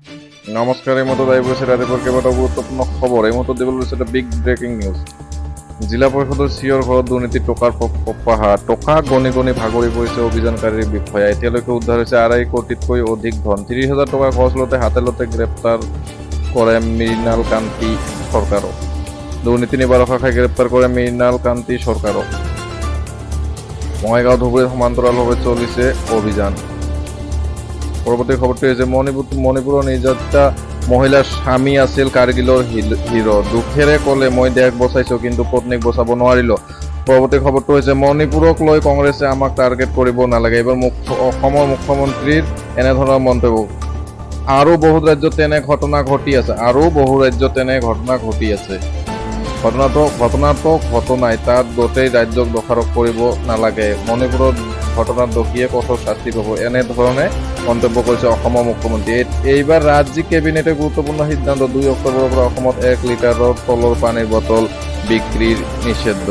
নমস্কাৰ, এই মুহূৰ্তত আহি পৰিছে ৰাতিপুৱাৰ কেইবাটাও গুৰুত্বপূৰ্ণ খবৰ। এই মুহূৰ্তত দিবলৈ লৈছে এটা বিগ ব্ৰেকিং নিউজ। জিলা পৰিষদৰ চিঅৰ ঘৰত দুৰ্নীতি টকাৰ পাহাৰ। টকা গণি গণি ভাগৰি পৰিছে অভিযানকাৰীৰ বিষয়া। এতিয়ালৈকে উদ্ধাৰ হৈছে 2.5 কোটিতকৈ অধিক ধন। 30,000 টকা খৰচ লওঁতে হাতে লওঁতে গ্ৰেপ্তাৰ কৰে মৃণাল কান্তি চৰকাৰক। দুৰ্নীতি নিবাৰক শাখাই গ্ৰেপ্তাৰ কৰে মৃণাল কান্তি চৰকাৰক। বঙাইগাঁও ধুবুৰীত সমান্তৰালভাৱে চলিছে অভিযান। পৰৱৰ্তী খবৰটো হৈছে মণিপুৰৰ নিৰ্যাতিতা মহিলাৰ স্বামী আছিল কাৰ্গিলৰ হিৰো। দুখেৰে ক'লে মই দেশ বচাইছো কিন্তু পত্নীক বচাব নোৱাৰিলো। পৰৱৰ্তী খবৰটো হৈছে মণিপুৰক লৈ কংগ্ৰেছে আমাক টাৰ্গেট কৰিব নালাগে। এইবাৰ অসমৰ মুখ্যমন্ত্ৰীৰ এনেধৰণৰ মন্তব্য। আৰু বহু ৰাজ্যত তেনে ঘটনা ঘটি আছে। ঘটনাই তাত গোটেই ৰাজ্যক দোষাৰোপ কৰিব নালাগে। মণিপুৰত ঘটনাত দোষীয়ে কঠোৰ শাস্তি পাব, এনেধৰণে মন্তব্য কৰিছে অসমৰ মুখ্যমন্ত্ৰী। এইবাৰ ৰাজ্যিক কেবিনেটে গুৰুত্বপূৰ্ণ সিদ্ধান্ত। 2 অক্টোবৰৰ পৰা অসমত 1 লিটাৰৰ তলৰ পানীৰ বটল বিক্ৰীৰ নিষিদ্ধ।